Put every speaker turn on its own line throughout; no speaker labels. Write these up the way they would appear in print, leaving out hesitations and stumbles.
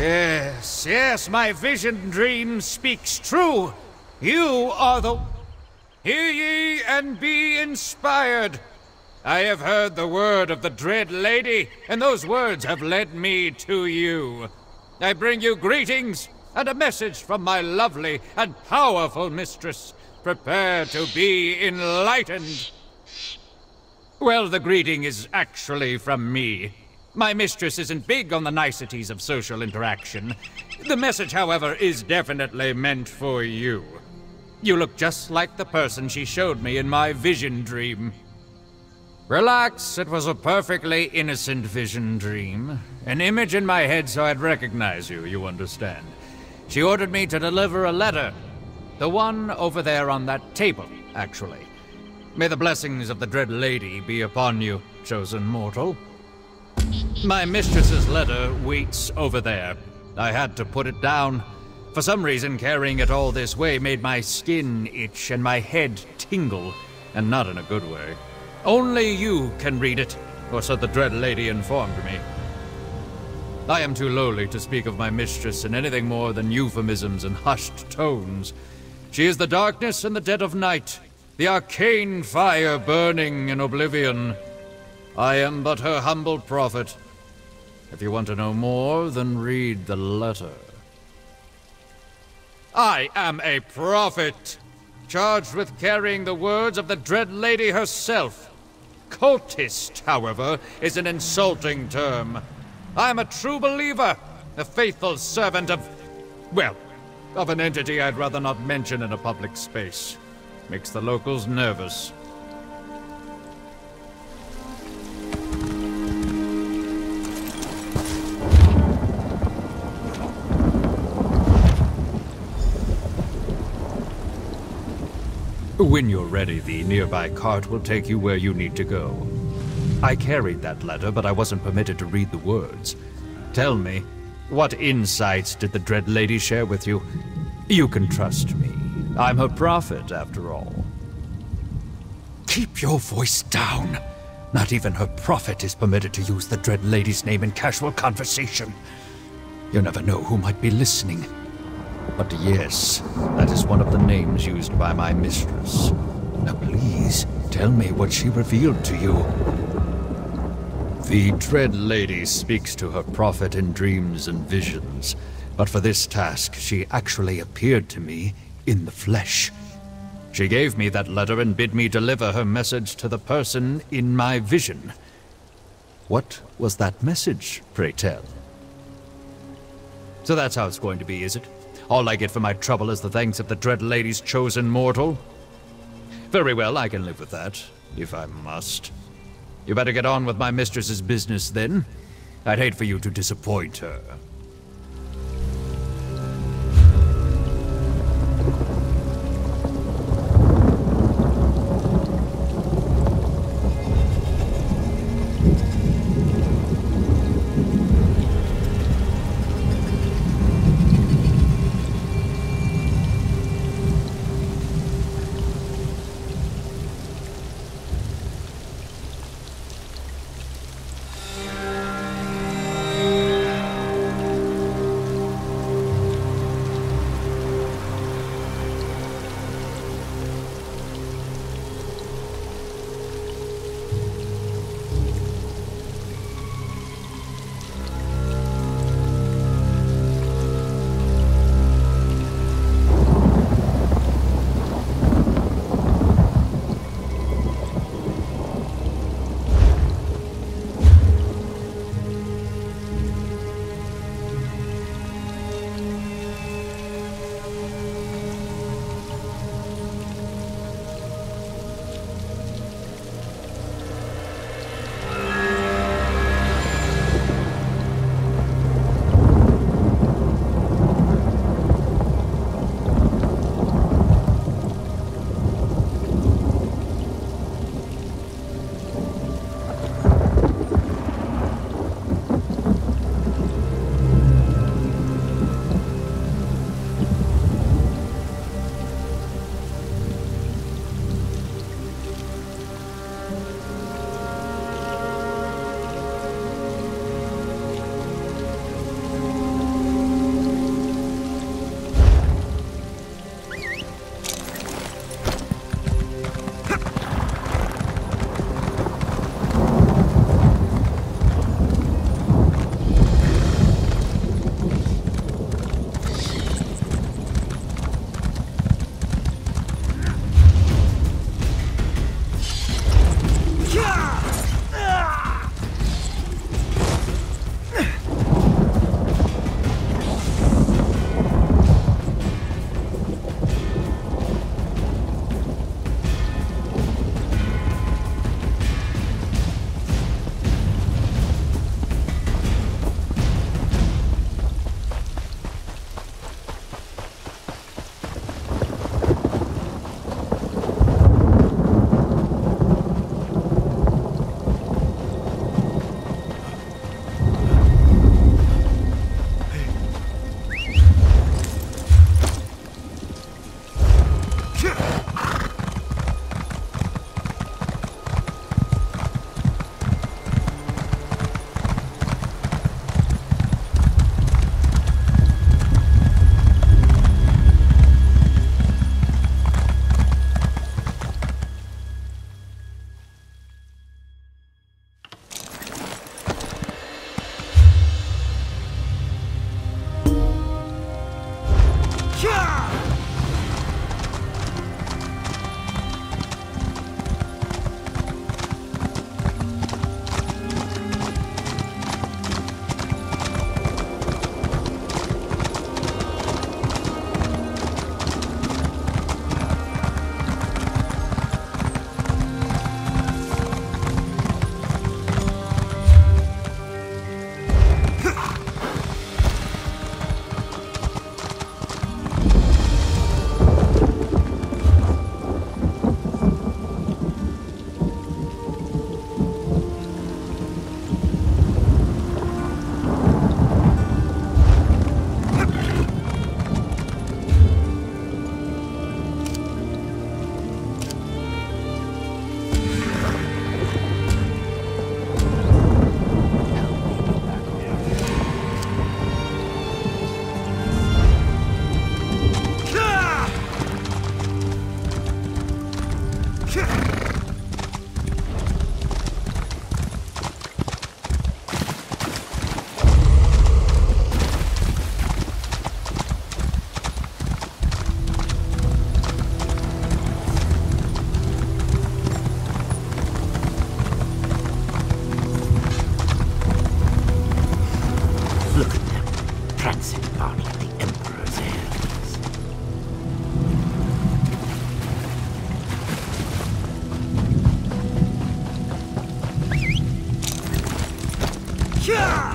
Yes, yes, my vision dream speaks true. You are the... Hear ye and be inspired. I have heard the word of the Dread Lady, and those words have led me to you. I bring you greetings and a message from my lovely and powerful mistress. Prepare to be enlightened. Well, the greeting is actually from me. My mistress isn't big on the niceties of social interaction. The message, however, is definitely meant for you. You look just like the person she showed me in my vision dream. Relax, it was a perfectly innocent vision dream. An image in my head so I'd recognize you, you understand. She ordered me to deliver a letter. The one over there on that table, actually. May the blessings of the Dread Lady be upon you, chosen mortal. My mistress's letter waits over there. I had to put it down. For some reason, carrying it all this way made my skin itch and my head tingle, and not in a good way. Only you can read it, or so the Dread Lady informed me. I am too lowly to speak of my mistress in anything more than euphemisms and hushed tones. She is the darkness and the dead of night, the arcane fire burning in oblivion. I am but her humble prophet. If you want to know more, then read the letter. I am a prophet, charged with carrying the words of the Dread Lady herself. Cultist, however, is an insulting term. I am a true believer, a faithful servant of, well, of an entity I'd rather not mention in a public space. Makes the locals nervous. When you're ready, the nearby cart will take you where you need to go. I carried that letter, but I wasn't permitted to read the words. Tell me, what insights did the Dread Lady share with you? You can trust me. I'm her prophet, after all. Keep your voice down. Not even her prophet is permitted to use the Dread Lady's name in casual conversation. You never know who might be listening. But yes, that is one of the names used by my mistress. Now please, tell me what she revealed to you. The Dread Lady speaks to her prophet in dreams and visions, but for this task she actually appeared to me in the flesh. She gave me that letter and bid me deliver her message to the person in my vision. What was that message, pray tell? So that's how it's going to be, is it? All I get for my trouble is the thanks of the Dread Lady's chosen mortal? Very well, I can live with that, if I must. You better get on with my mistress's business, then. I'd hate for you to disappoint her.
not in the Emperor's hands.
Yeah!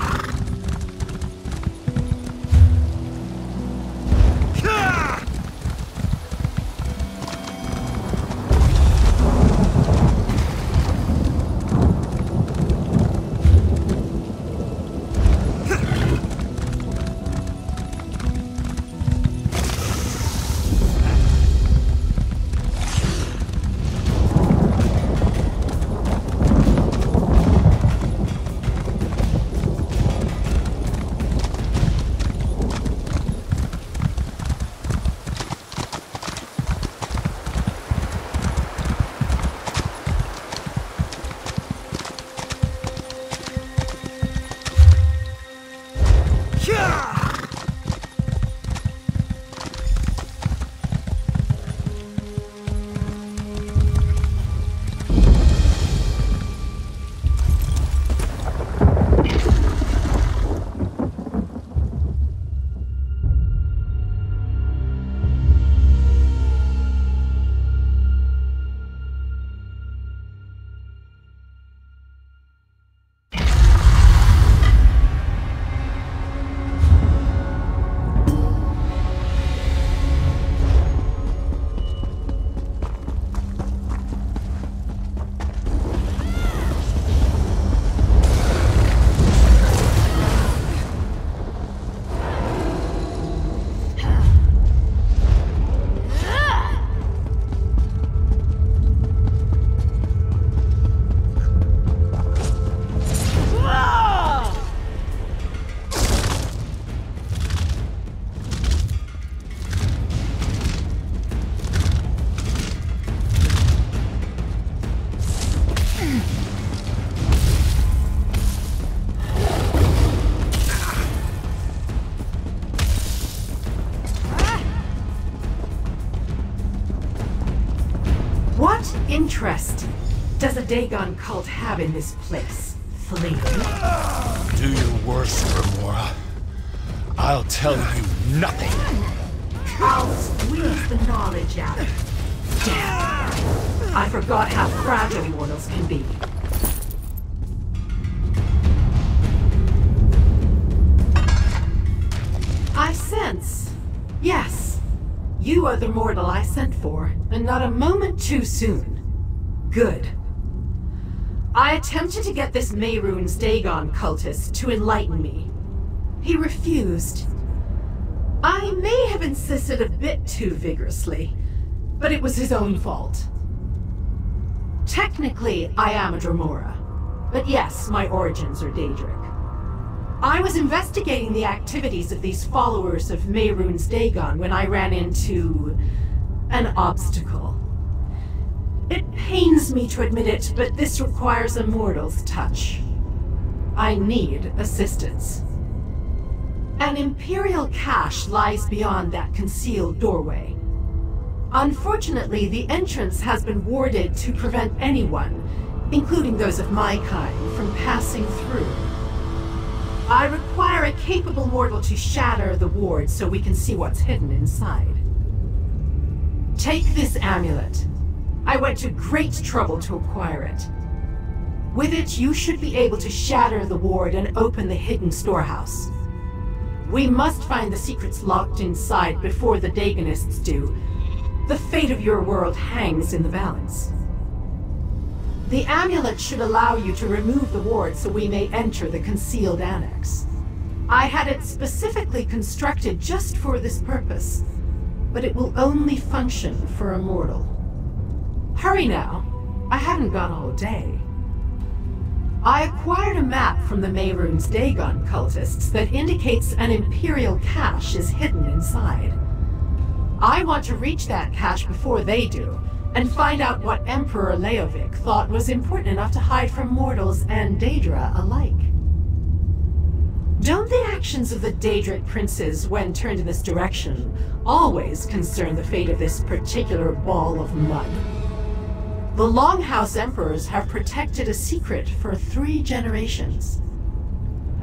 What interest does a Dagon cult have in this place, Flea?
Do your worst, Remora. I'll tell you nothing.
I'll squeeze the knowledge out of it. Damn! I forgot how fragile mortals can be. I sense. Yes. You are the mortal I sent for, and not a moment too soon. Good. I attempted to get this Mehrunes Dagon cultist to enlighten me. He refused. I may have insisted a bit too vigorously, but it was his own fault. Technically, I am a Dremora, but yes, my origins are Daedric. I was investigating the activities of these followers of Mehrunes Dagon when I ran into an obstacle. It pains me to admit it, but this requires a mortal's touch. I need assistance. An Imperial cache lies beyond that concealed doorway. Unfortunately, the entrance has been warded to prevent anyone, including those of my kind, from passing through. I require a capable mortal to shatter the ward so we can see what's hidden inside. Take this amulet. I went to great trouble to acquire it. With it, you should be able to shatter the ward and open the hidden storehouse. We must find the secrets locked inside before the Dagonists do. The fate of your world hangs in the balance. The amulet should allow you to remove the ward so we may enter the concealed annex. I had it specifically constructed just for this purpose, but it will only function for a mortal. Hurry now. I haven't got all day. I acquired a map from the Mehrunes Dagon cultists that indicates an Imperial cache is hidden inside. I want to reach that cache before they do, and find out what Emperor Leovic thought was important enough to hide from mortals and Daedra alike. Don't the actions of the Daedric princes, when turned in this direction, always concern the fate of this particular ball of mud? The Longhouse Emperors have protected a secret for 3 generations.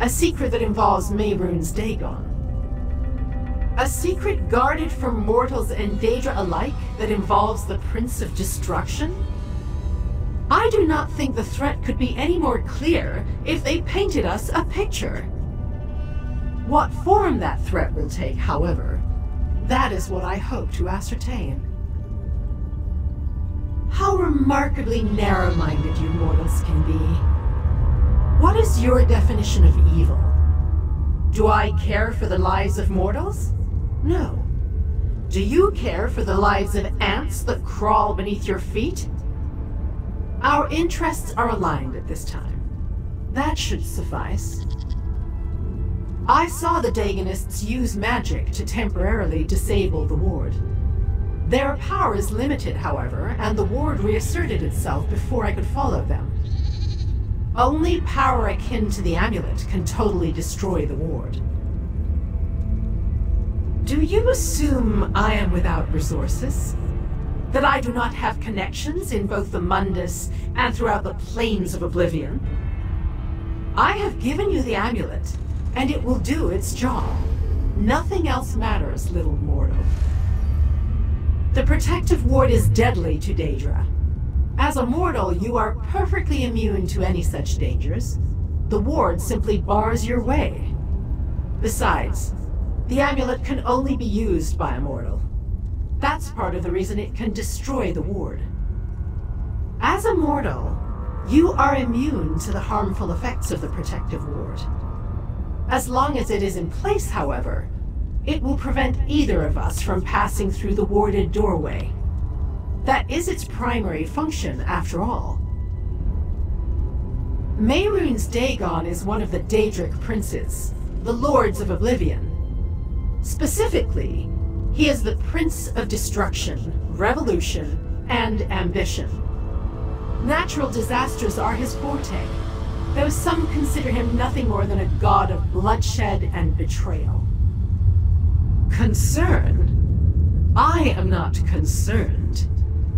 A secret that involves Mehrunes Dagon. A secret guarded from mortals and Daedra alike that involves the Prince of Destruction? I do not think the threat could be any more clear if they painted us a picture. What form that threat will take, however, that is what I hope to ascertain. How remarkably narrow-minded you mortals can be. What is your definition of evil? Do I care for the lives of mortals? No. Do you care for the lives of ants that crawl beneath your feet? Our interests are aligned at this time. That should suffice. I saw the Daganists use magic to temporarily disable the ward. Their power is limited, however, and the ward reasserted itself before I could follow them. Only power akin to the amulet can totally destroy the ward. Do you assume I am without resources? That I do not have connections in both the Mundus and throughout the planes of oblivion? I have given you the amulet, and it will do its job. Nothing else matters, little mortal. The protective ward is deadly to Daedra. As a mortal, you are perfectly immune to any such dangers. The ward simply bars your way. Besides, the amulet can only be used by a mortal. That's part of the reason it can destroy the ward. As a mortal, you are immune to the harmful effects of the protective ward. As long as it is in place, however, it will prevent either of us from passing through the warded doorway. That is its primary function, after all. Mehrunes Dagon is one of the Daedric princes, the Lords of Oblivion. Specifically, he is the Prince of Destruction, Revolution, and Ambition. Natural disasters are his forte, though some consider him nothing more than a god of bloodshed and betrayal. Concern? I am not concerned.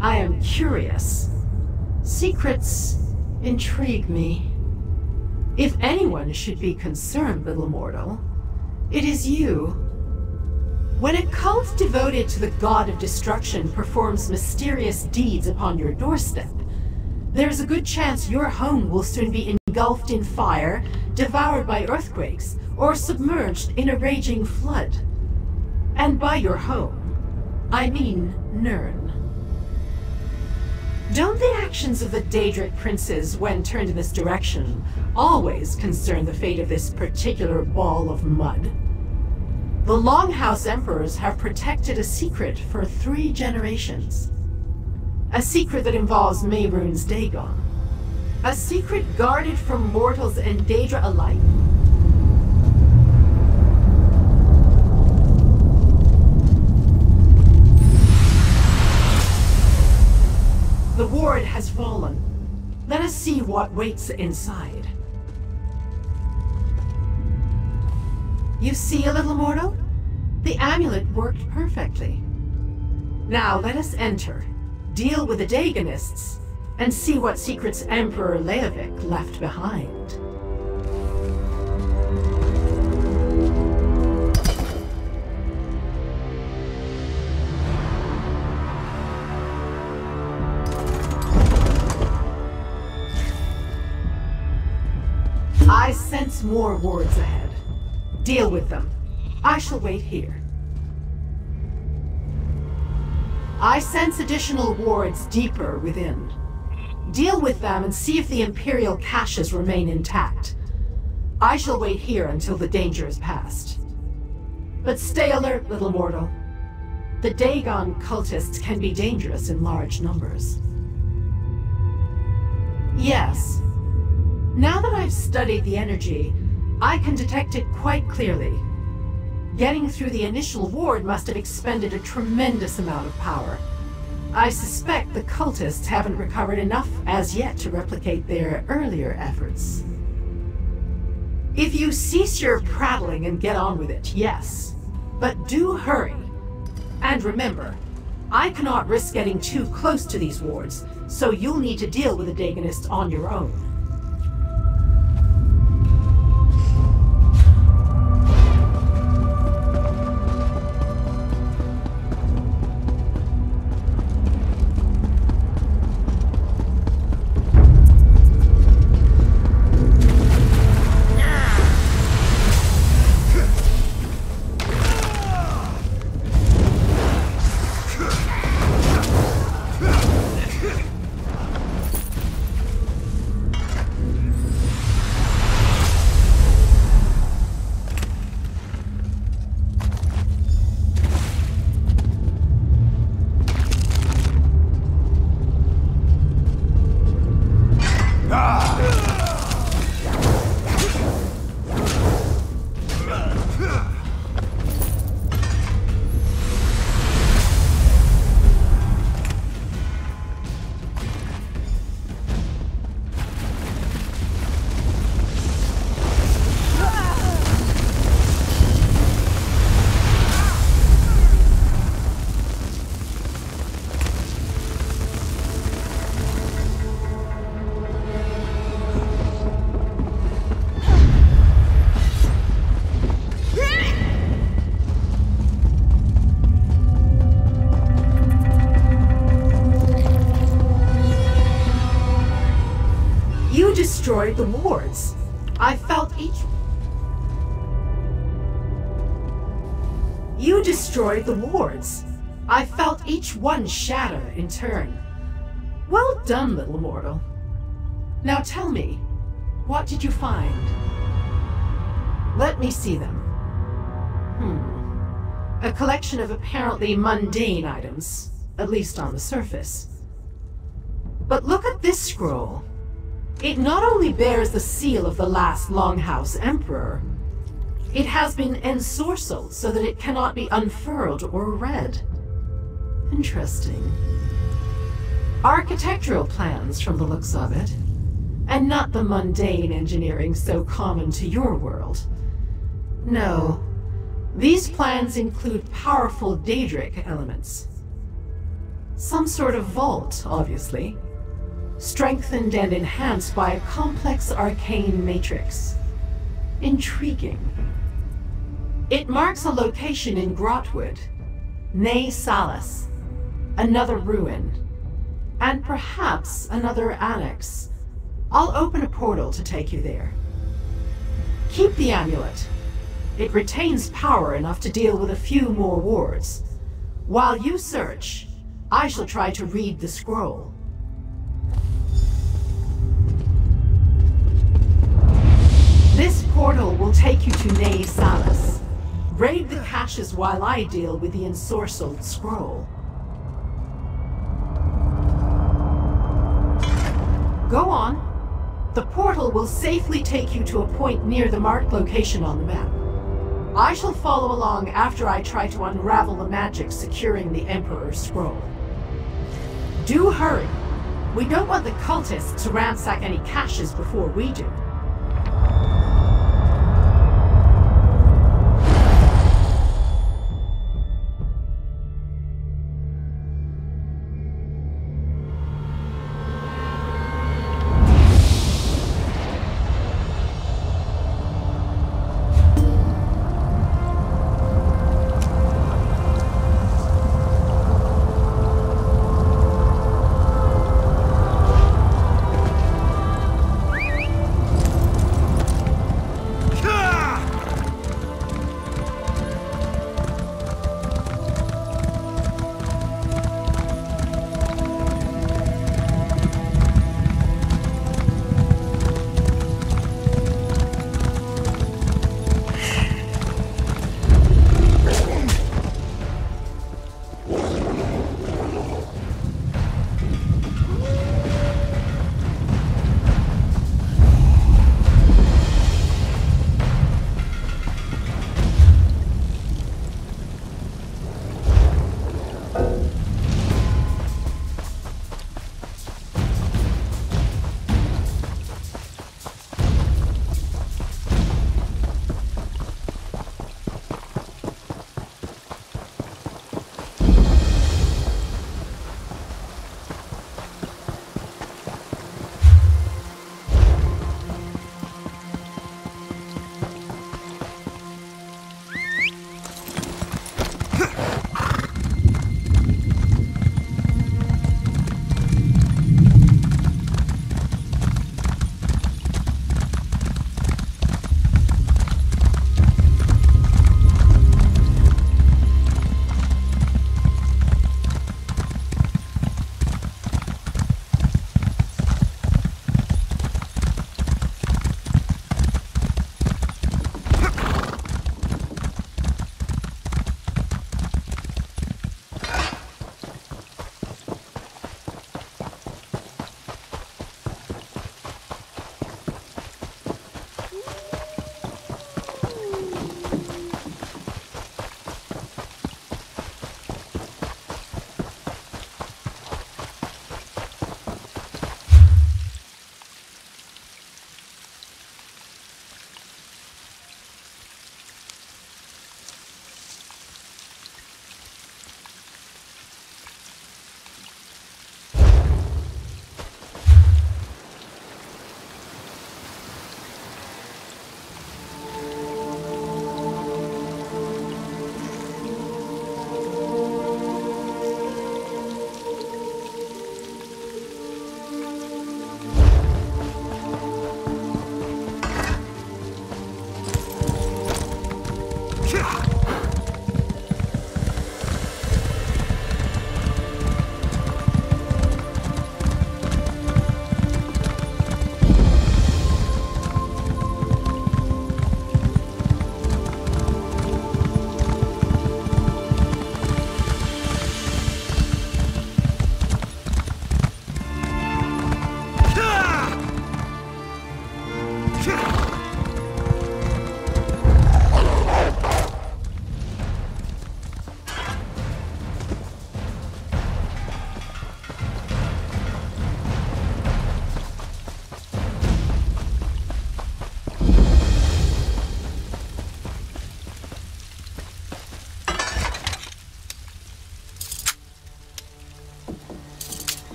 I am curious. Secrets intrigue me. If anyone should be concerned, little mortal, it is you. When a cult devoted to the god of destruction performs mysterious deeds upon your doorstep, there's a good chance your home will soon be engulfed in fire, devoured by earthquakes, or submerged in a raging flood. And by your home, I mean Nirn. Don't the actions of the Daedric princes, when turned in this direction, always concern the fate of this particular ball of mud? The Longhouse Emperors have protected a secret for 3 generations. A secret that involves Mehrunes Dagon. A secret guarded from mortals and Daedra alike. The ward has fallen. Let us see what waits inside. You see, a little mortal? The amulet worked perfectly. Now let us enter, deal with the Daganists, and see what secrets Emperor Leovic left behind. I sense more wards ahead. Deal with them. I shall wait here. I sense additional wards deeper within. Deal with them and see if the Imperial caches remain intact. I shall wait here until the danger is past. But stay alert, little mortal. The Dagon cultists can be dangerous in large numbers. Yes. Now that I've studied the energy, I can detect it quite clearly. Getting through the initial ward must have expended a tremendous amount of power. I suspect the cultists haven't recovered enough as yet to replicate their earlier efforts. If you cease your prattling and get on with it, yes. But do hurry. And remember, I cannot risk getting too close to these wards, so you'll need to deal with the Daganists on your own. destroyed the wards. I felt each... You destroyed the wards. I felt each one shatter in turn. Well done, little mortal. Now tell me, what did you find? Let me see them. A collection of apparently mundane items, at least on the surface. But look at this scroll. It not only bears the seal of the last Longhouse Emperor, it has been ensorcelled so that it cannot be unfurled or read. Interesting. Architectural plans from the looks of it, and not the mundane engineering so common to your world. No, these plans include powerful Daedric elements. Some sort of vault, obviously, strengthened and enhanced by a complex arcane matrix. Intriguing. It marks a location in Grotwood, Ne Salas, another ruin, and perhaps another annex. I'll open a portal to take you there. Keep the amulet. It retains power enough to deal with a few more wards. While you search, I shall try to read the scroll. This portal will take you to Ne Salas. Raid the caches while I deal with the ensorcelled scroll. Go on. The portal will safely take you to a point near the marked location on the map. I shall follow along after I try to unravel the magic securing the Emperor's scroll. Do hurry. We don't want the cultists to ransack any caches before we do.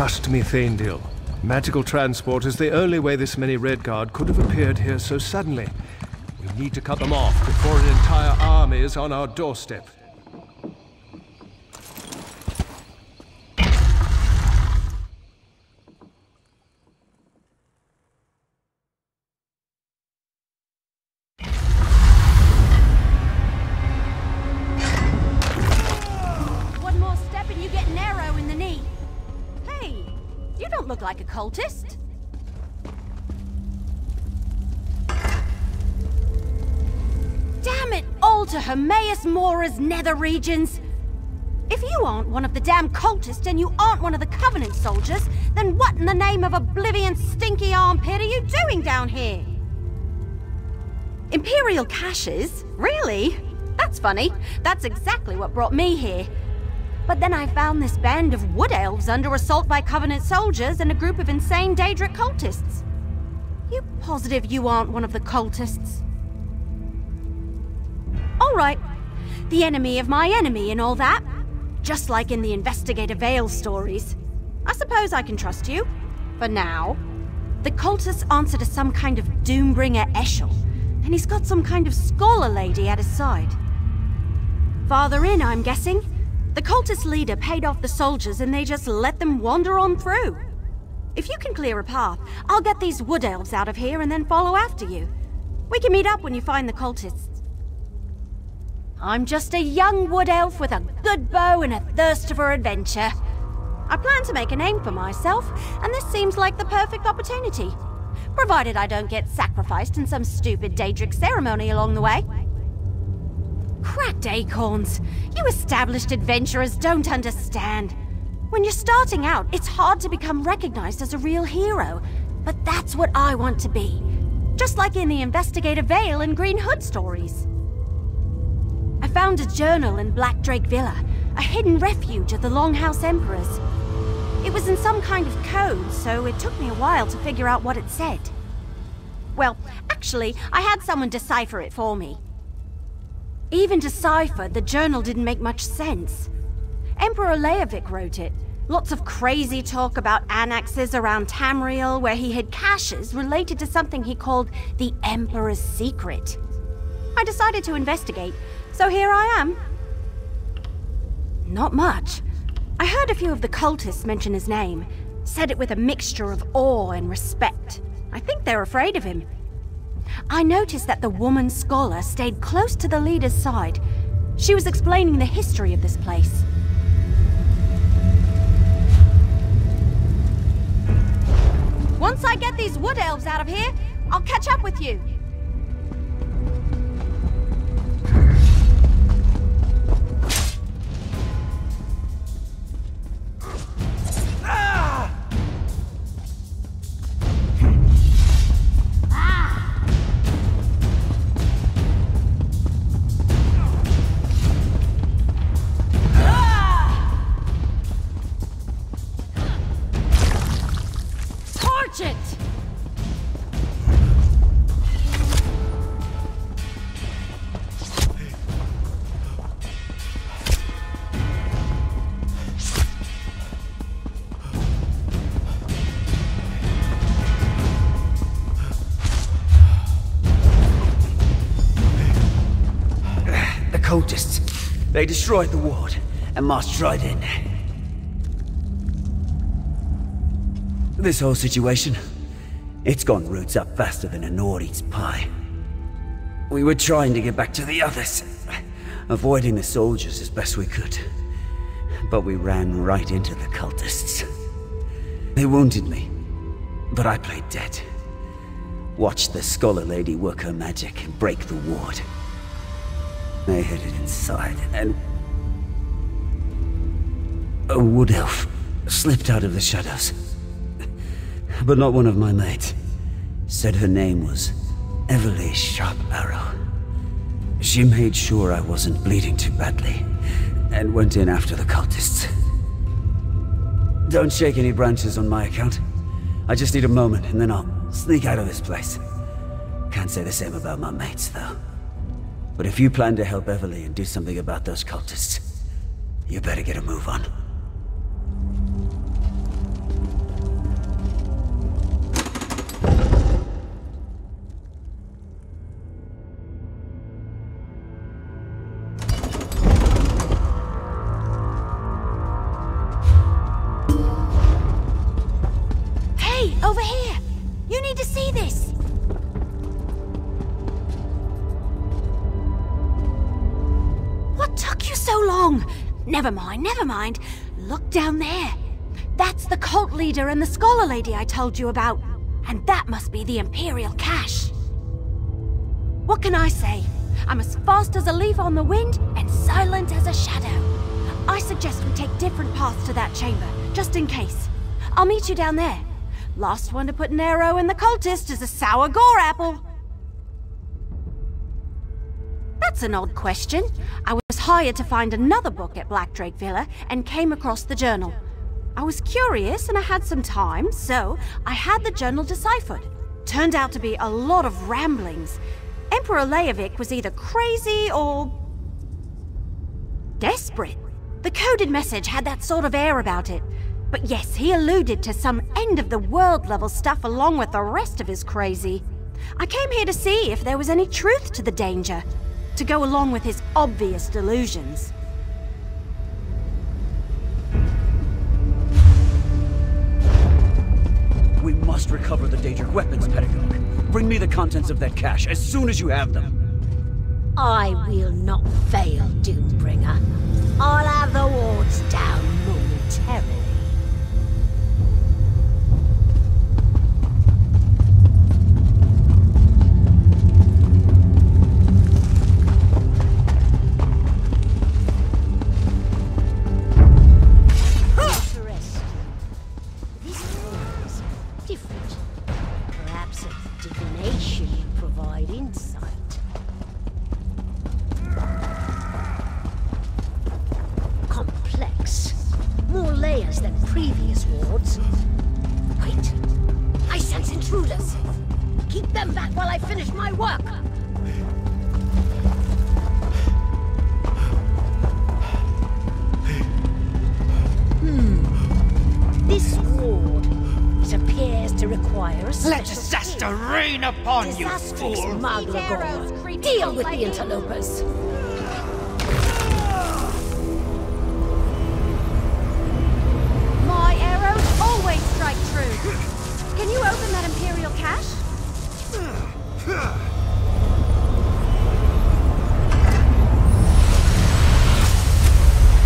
Trust me, Thaindil. Magical transport is the only way this many Redguard could have appeared here so suddenly. We need to cut them off before an entire army is on our doorstep.
One more step and you get an arrow in the knee. Hey, you don't look like a cultist. Damn it all to Hermaeus Mora's nether regions! If you aren't one of the damn cultists and you aren't one of the Covenant soldiers, then what in the name of Oblivion's stinky armpit are you doing down here? Imperial caches? Really? That's funny. That's exactly what brought me here. But then I found this band of wood elves under assault by Covenant soldiers and a group of insane Daedric cultists. You positive you aren't one of the cultists? All right, the enemy of my enemy and all that. Just like in the Investigator Vale stories. I suppose I can trust you. For now. The cultist answer to some kind of Doombringer Eshel, and he's got some kind of scholar lady at his side. Farther in, I'm guessing, the cultist leader paid off the soldiers and they just let them wander on through. If you can clear a path, I'll get these wood elves out of here and then follow after you. We can meet up when you find the cultists. I'm just a young wood elf with a good bow and a thirst for adventure. I plan to make a name for myself, and this seems like the perfect opportunity. Provided I don't get sacrificed in some stupid Daedric ceremony along the way. Cracked acorns! You established adventurers don't understand. When you're starting out, it's hard to become recognized as a real hero. But that's what I want to be. Just like in the Investigator Vale and Green Hood stories. I found a journal in Black Drake Villa, a hidden refuge of the Longhouse Emperors. It was in some kind of code, so it took me a while to figure out what it said. Well, actually, I had someone decipher it for me. Even deciphered, the journal didn't make much sense. Emperor Leovic wrote it. Lots of crazy talk about annexes around Tamriel, where he hid caches related to something he called the Emperor's Secret. I decided to investigate, so here I am. Not much. I heard a few of the cultists mention his name. Said it with a mixture of awe and respect. I think they're afraid of him. I noticed that the woman scholar stayed close to the leader's side. She was explaining the history of this place. Once I get these wood elves out of here, I'll catch up with you.
Cultists. They destroyed the ward and marched right in. This whole situation, it's gone roots up faster than a Nord eats pie. We were trying to get back to the others, avoiding the soldiers as best we could. But we ran right into the cultists. They wounded me, but I played dead. Watched the scholar lady work her magic and break the ward. They hid it inside, and a wood elf slipped out of the shadows. But not one of my mates. Said her name was Everly Sharp Arrow. She made sure I wasn't bleeding too badly, and went in after the cultists. Don't shake any branches on my account. I just need a moment, and then I'll sneak out of this place. Can't say the same about my mates, though. But if you plan to help Everly and do something about those cultists, you better get a move on.
over here! You need to see this! What took you so long? Never mind, never mind. Look down there. That's the cult leader and the scholar lady I told you about. And that must be the Imperial cache. What can I say? I'm as fast as a leaf on the wind and silent as a shadow. I suggest we take different paths to that chamber, just in case. I'll meet you down there. Last one to put an arrow in the cultist is a sour gore apple. That's an odd question. I was hired to find another book at Black Drake Villa and came across the journal. I was curious and I had some time, so I had the journal deciphered. Turned out to be a lot of ramblings. Emperor Leovic was either crazy or desperate. The coded message had that sort of air about it. But yes, he alluded to some end-of-the-world level stuff along with the rest of his crazy. I came here to see if there was any truth to the danger, to go along with his obvious delusions.
We must recover the Daedric weapons, Pedagogue. Bring me the contents of that cache as soon as you have them.
I will not fail, Doombringer. I'll have the wards down momentarily. Interesting. This one is different. Perhaps a divination will provide insight. Complex. More layers than previous wards. Wait. I sense intruders. Keep them back while I finish my work. This ward, it appears to require a
Let disaster rain upon you,
disastrous
fool!
Maglagor. Deal with the interlopers.
My arrows always strike true. Can you open that Imperial cache?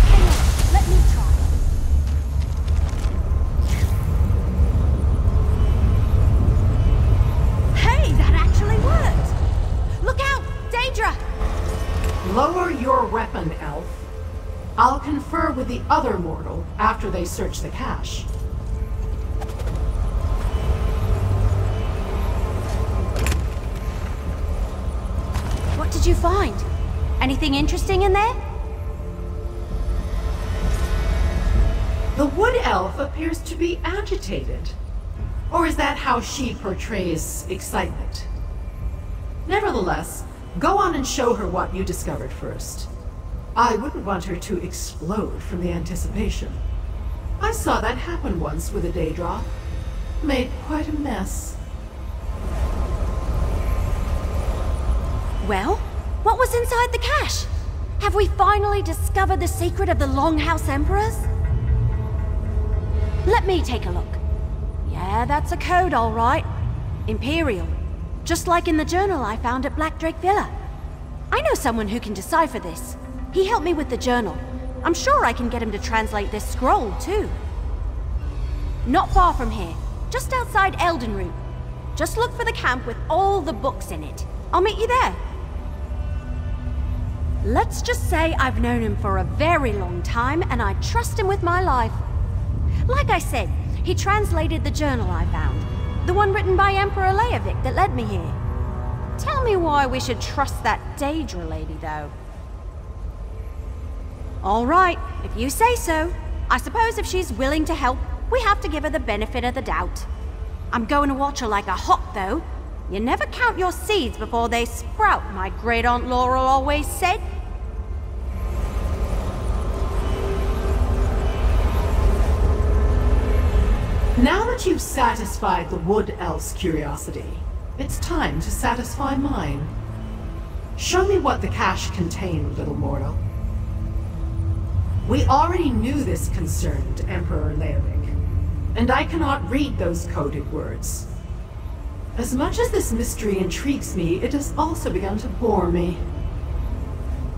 Hang on, let me try. Hey, that actually worked! Look out, Daedra!
Lower your weapon, elf. I'll confer with the other mortal after they search the cache.
What did you find? Anything interesting in there?
The wood elf appears to be agitated. Or is that how she portrays excitement? Nevertheless, go on and show her what you discovered first. I wouldn't want her to explode from the anticipation. I saw that happen once with a Daedra. Made quite a mess.
Well, what was inside the cache? Have we finally discovered the secret of the Longhouse Emperors? Let me take a look. Yeah, that's a code, all right. Imperial. Just like in the journal I found at Black Drake Villa. I know someone who can decipher this. He helped me with the journal. I'm sure I can get him to translate this scroll, too. Not far from here, just outside Eldenroot. Just look for the camp with all the books in it. I'll meet you there. Let's just say I've known him for a very long time and I trust him with my life. Like I said, he translated the journal I found. The one written by Emperor Leovic that led me here. Tell me why we should trust that Daedra lady, though. All right, if you say so. I suppose if she's willing to help, we have to give her the benefit of the doubt. I'm going to watch her like a hawk, though. You never count your seeds before they sprout, my great-aunt Laurel always said.
Now that you've satisfied the wood elf's curiosity, it's time to satisfy mine. Show me what the cache contained, little mortal. We already knew this concerned Emperor Leovic. and I cannot read those coded words. As much as this mystery intrigues me, it has also begun to bore me.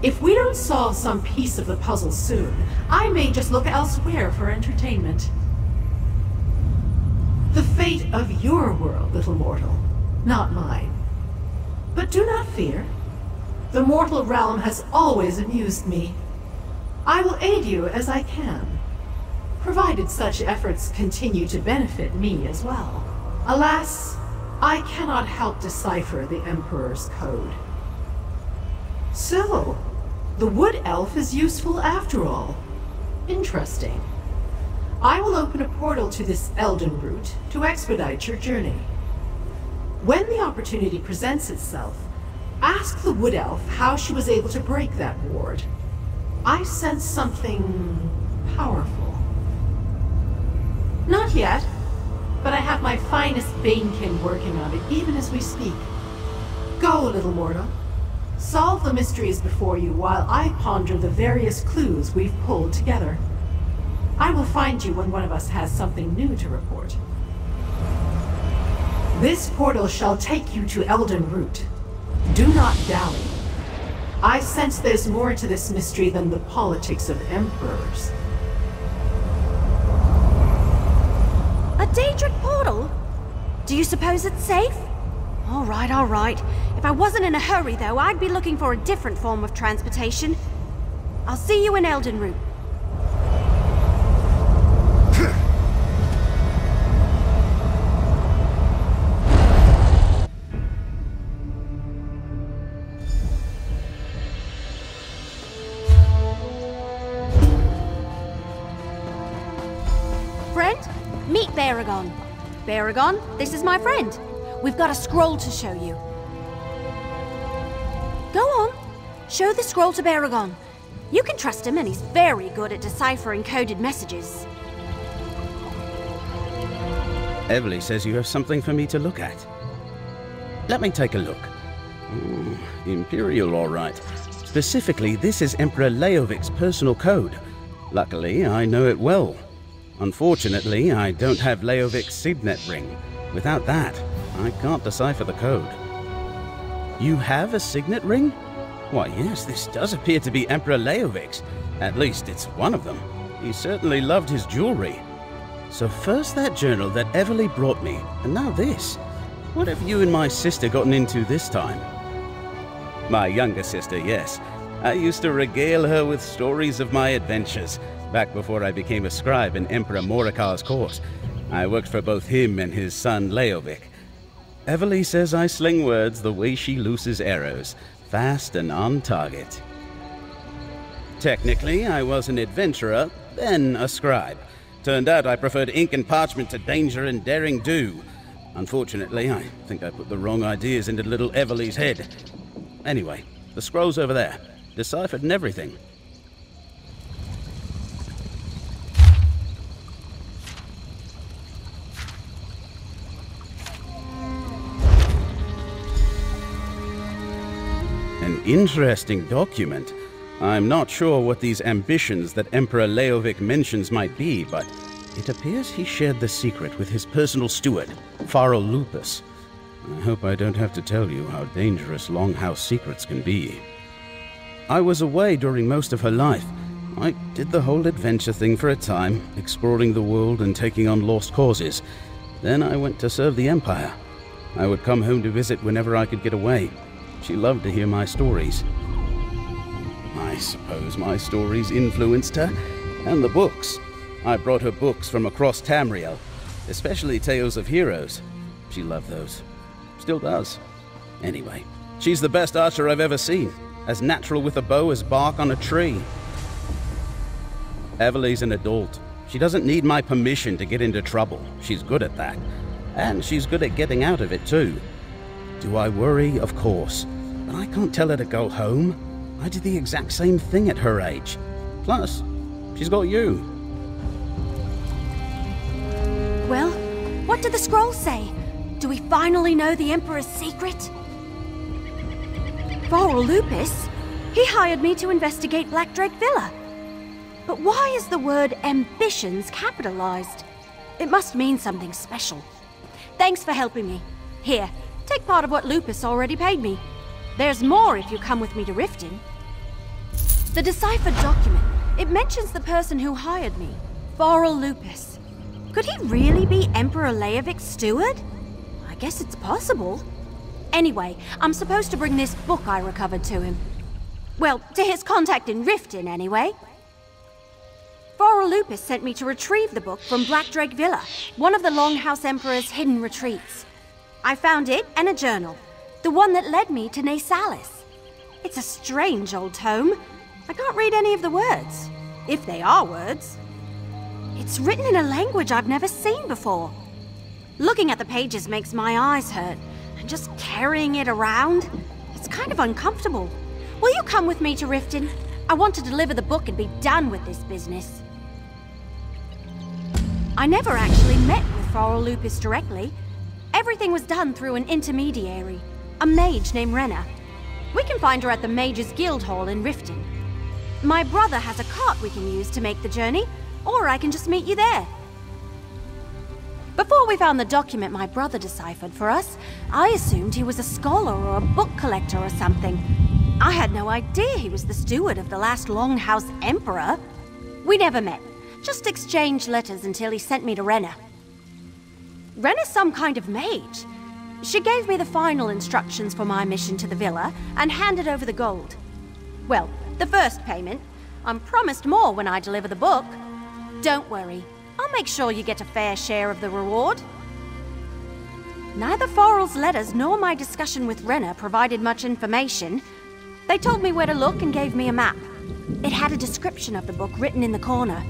If we don't solve some piece of the puzzle soon, I may just look elsewhere for entertainment. The fate of your world, little mortal, not mine. But do not fear. The mortal realm has always amused me. I will aid you as I can, provided such efforts continue to benefit me as well. Alas, I cannot help decipher the Emperor's code. So, the wood elf is useful after all. Interesting. I will open a portal to this Elden route to expedite your journey. When the opportunity presents itself, ask the wood elf how she was able to break that ward. I sense something powerful. Not yet, but I have my finest Banekin working on it even as we speak. Go, little mortal. Solve the mysteries before you while I ponder the various clues we've pulled together. I will find you when one of us has something new to report. This portal shall take you to Elden Root. Do not dally. I sense there's more to this mystery than the politics of emperors.
A Daedric portal? Do you suppose it's safe? All right, all right. If I wasn't in a hurry, though, I'd be looking for a different form of transportation. I'll see you in Elden Root. Meet Baragon. Baragon, this is my friend. We've got a scroll to show you. Go on. Show the scroll to Baragon. You can trust him, and he's very good at deciphering coded messages.
Evely says you have something for me to look at. Let me take a look. Imperial, all right. Specifically, this is Emperor Leovic's personal code. Luckily, I know it well. Unfortunately, I don't have Leovic's signet ring. Without that, I can't decipher the code. You have a signet ring? Why, yes, this does appear to be Emperor Leovic's. At least it's one of them. He certainly loved his jewelry. So first that journal that Evely brought me, and now this. What have you and my sister gotten into this time? My younger sister, yes. I used to regale her with stories of my adventures. Back before I became a scribe in Emperor Morikar's court, I worked for both him and his son Leovic. Evely says I sling words the way she looses arrows, fast and on target. Technically, I was an adventurer, then a scribe. Turned out I preferred ink and parchment to danger and daring do. Unfortunately, I think I put the wrong ideas into little Evely's head. Anyway, the scroll's over there, deciphered and everything. An interesting document. I'm not sure what these ambitions that Emperor Leovic mentions might be, but it appears he shared the secret with his personal steward, Pharo Lupus. I hope I don't have to tell you how dangerous Longhouse secrets can be. I was away during most of her life. I did the whole adventure thing for a time, exploring the world and taking on lost causes. Then I went to serve the Empire. I would come home to visit whenever I could get away. She loved to hear my stories. I suppose my stories influenced her, and the books. I brought her books from across Tamriel, especially Tales of Heroes. She loved those. Still does. Anyway, she's the best archer I've ever seen, as natural with a bow as bark on a tree. Evely's an adult. She doesn't need my permission to get into trouble. She's good at that. And she's good at getting out of it too. Do I worry? Of course. But I can't tell her to go home. I did the exact same thing at her age. Plus, she's got you.
Well, what did the scroll say? Do we finally know the Emperor's secret? Pharo Lupus? He hired me to investigate Black Drake Villa. But why is the word ambitions capitalized? It must mean something special. Thanks for helping me. Here, take part of what Lupus already paid me. There's more if you come with me to Riften. The deciphered document. It mentions the person who hired me, Farrell Lupus. Could he really be Emperor Leovic's steward? I guess it's possible. Anyway, I'm supposed to bring this book I recovered to him. Well, to his contact in Riften, anyway. Farrell Lupus sent me to retrieve the book from Black Drake Villa, one of the Longhouse Emperor's hidden retreats. I found it and a journal, the one that led me to Nasalis. It's a strange old tome. I can't read any of the words, if they are words. It's written in a language I've never seen before. Looking at the pages makes my eyes hurt, and just carrying it around, it's kind of uncomfortable. Will you come with me to Riften? I want to deliver the book and be done with this business. I never actually met with Farrell Lupus directly. Everything was done through an intermediary, a mage named Renna. We can find her at the Mages Guild Hall in Riften. My brother has a cart we can use to make the journey, or I can just meet you there. Before we found the document my brother deciphered for us, I assumed he was a scholar or a book collector or something. I had no idea he was the steward of the last Longhouse Emperor. We never met, just exchanged letters until he sent me to Renna. Renna's some kind of mage. She gave me the final instructions for my mission to the villa and handed over the gold. Well, the first payment. I'm promised more when I deliver the book. Don't worry, I'll make sure you get a fair share of the reward. Neither Farrell's letters nor my discussion with Renna provided much information. They told me where to look and gave me a map. It had a description of the book written in the corner.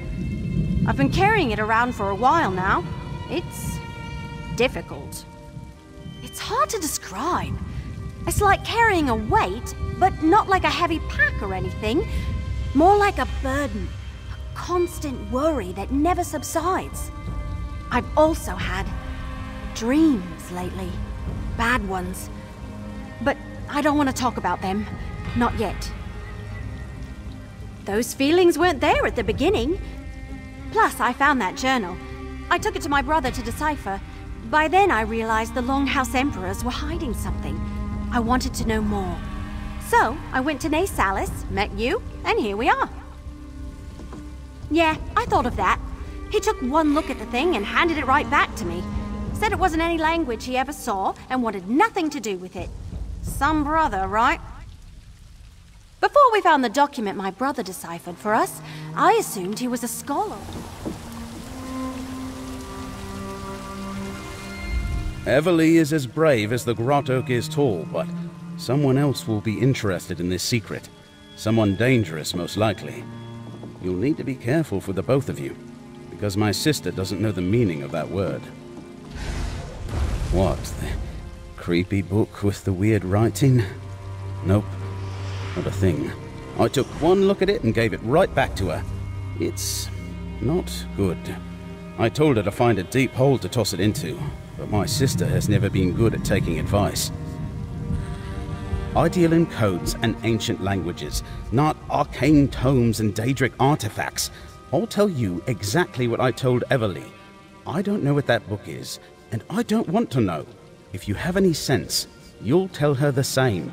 I've been carrying it around for a while now. It's difficult. It's hard to describe. It's like carrying a weight, but not like a heavy pack or anything. More like a burden, a constant worry that never subsides. I've also had dreams lately. Bad ones. But I don't want to talk about them. Not yet. Those feelings weren't there at the beginning. Plus, I found that journal. I took it to my brother to decipher. By then, I realized the Longhouse Emperors were hiding something. I wanted to know more. So, I went to Nasalis, met you, and here we are. Yeah, I thought of that. He took one look at the thing and handed it right back to me. Said it wasn't any language he ever saw and wanted nothing to do with it. Some brother, right? Before we found the document my brother deciphered for us, I assumed he was a scholar.
Everly is as brave as the Grot Oak is tall, but someone else will be interested in this secret. Someone dangerous, most likely. You'll need to be careful for the both of you, because my sister doesn't know the meaning of that word. What, the creepy book with the weird writing? Nope, not a thing. I took one look at it and gave it right back to her. It's not good. I told her to find a deep hole to toss it into, but my sister has never been good at taking advice. I deal in codes and ancient languages, not arcane tomes and Daedric artifacts. I'll tell you exactly what I told Everly. I don't know what that book is, and I don't want to know. If you have any sense, you'll tell her the same.